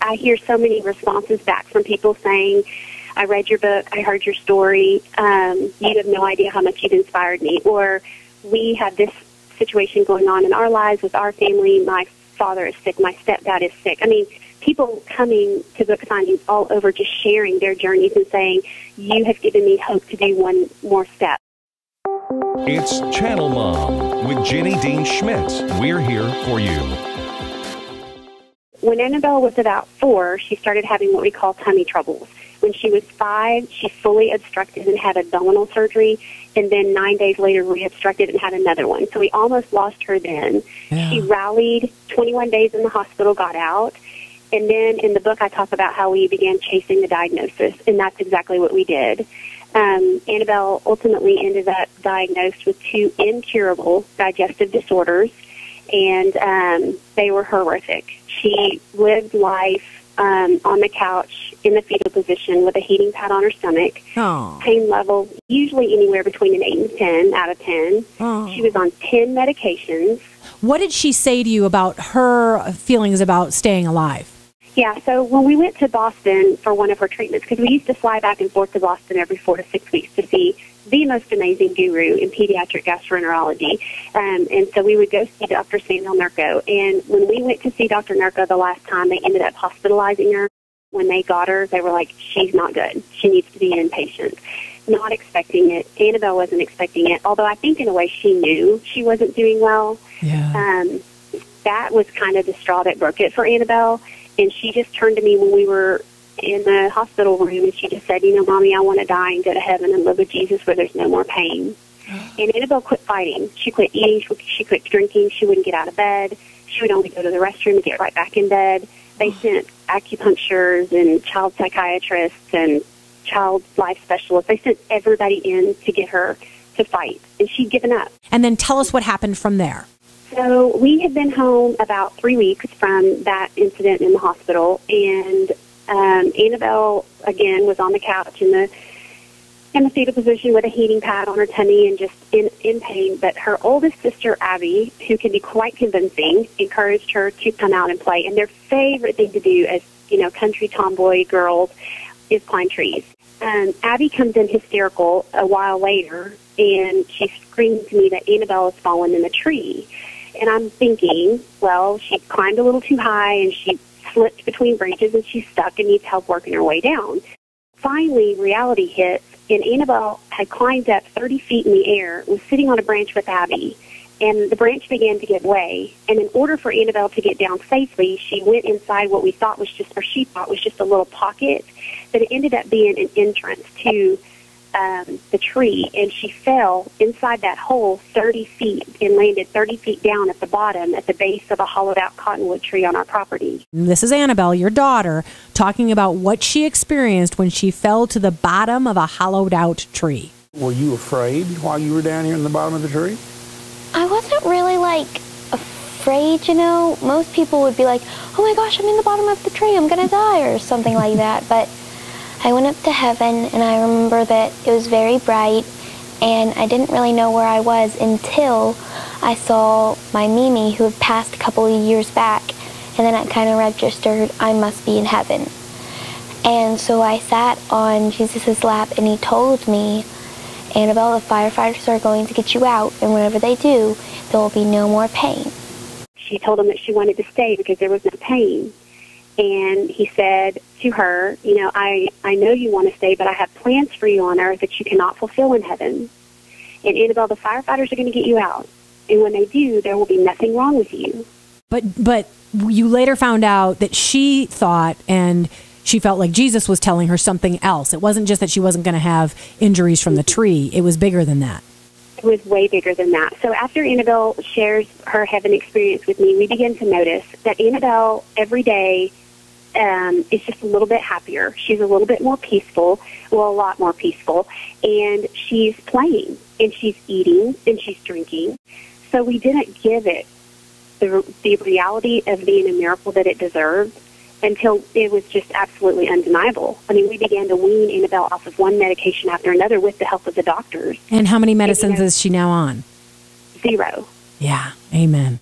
I hear so many responses back from people saying, I read your book, I heard your story, you have no idea how much you've inspired me. Or we have this situation going on in our lives with our family. My father is sick, my stepdad is sick. I mean, people coming to book signings all over just sharing their journeys and saying, you have given me hope to do one more step. It's Channel Mom with Jenny Dean Schmidt. We're here for you. When Annabel was about 4, she started having what we call tummy troubles. When she was 5, she fully obstructed and had abdominal surgery, and then 9 days later re-obstructed and had another one. So we almost lost her then. Yeah. She rallied 21 days in the hospital, got out, and then in the book I talk about how we began chasing the diagnosis, and that's exactly what we did. Annabel ultimately ended up diagnosed with 2 incurable digestive disorders, and they were horrific. She lived life on the couch in the fetal position with a heating pad on her stomach. Aww. Pain level usually anywhere between an 8 and 10 out of 10. Aww. She was on 10 medications. What did she say to you about her feelings about staying alive? Yeah, so when we went to Boston for one of her treatments, because we used to fly back and forth to Boston every 4 to 6 weeks to see the most amazing guru in pediatric gastroenterology, and so we would go see Dr. Samuel Nurko. And when we went to see Dr. Nurko the last time, they ended up hospitalizing her. When they got her, they were like, she's not good. She needs to be inpatient. Not expecting it. Annabel wasn't expecting it, although I think in a way she knew she wasn't doing well. Yeah. That was kind of the straw that broke it for Annabel. And she just turned to me when we were in the hospital room, and she just said, you know, Mommy, I want to die and go to heaven and live with Jesus where there's no more pain. And Annabel quit fighting. She quit eating. She quit drinking. She wouldn't get out of bed. She would only go to the restroom and get right back in bed. They sent acupuncturists and child psychiatrists and child life specialists. They sent everybody in to get her to fight, and she'd given up. And then tell us what happened from there. So we had been home about 3 weeks from that incident in the hospital, and Annabel, again, was on the couch in the fetal position with a heating pad on her tummy and just in pain. But her oldest sister, Abby, who can be quite convincing, encouraged her to come out and play. And their favorite thing to do as, you know, country tomboy girls is climb trees. Abby comes in hysterical a while later, and she screams to me that Annabel has fallen in the tree. And I'm thinking, well, she climbed a little too high, and she slipped between branches, and she's stuck and needs help working her way down. Finally, reality hits, and Annabel had climbed up 30 feet in the air, was sitting on a branch with Abby, and the branch began to give way. And in order for Annabel to get down safely, she went inside what we thought was just, or she thought was just a little pocket, but it ended up being an entrance to the tree, and she fell inside that hole 30 feet and landed 30 feet down at the bottom at the base of a hollowed-out cottonwood tree on our property. This is Annabel, your daughter, talking about what she experienced when she fell to the bottom of a hollowed-out tree. Were you afraid while you were down here in the bottom of the tree? I wasn't really, afraid, you know. Most people would be like, oh my gosh, I'm in the bottom of the tree, I'm going to die, or something like that. But I went up to heaven, and I remember that it was very bright, and I didn't really know where I was until I saw my Mimi, who had passed a couple of years back, and then I kind of registered I must be in heaven. And so I sat on Jesus' lap, and he told me, Annabel, the firefighters are going to get you out, and whenever they do, there will be no more pain. She told him that she wanted to stay because there was no pain. And he said to her, you know, I know you want to stay, but I have plans for you on earth that you cannot fulfill in heaven. And Annabel, the firefighters are going to get you out. And when they do, there will be nothing wrong with you. But you later found out that she thought, and she felt like Jesus was telling her something else. It wasn't just that she wasn't going to have injuries from the tree. It was bigger than that. It was way bigger than that. So after Annabel shares her heaven experience with me, we begin to notice that Annabel every day is just a little bit happier. She's a little bit more peaceful, well, a lot more peaceful, and she's playing, and she's eating, and she's drinking. So we didn't give it the reality of being a miracle that it deserved until it was just absolutely undeniable. I mean, we began to wean Annabel off of one medication after another with the help of the doctors. And how many medicines is she now on? 0. Yeah, amen.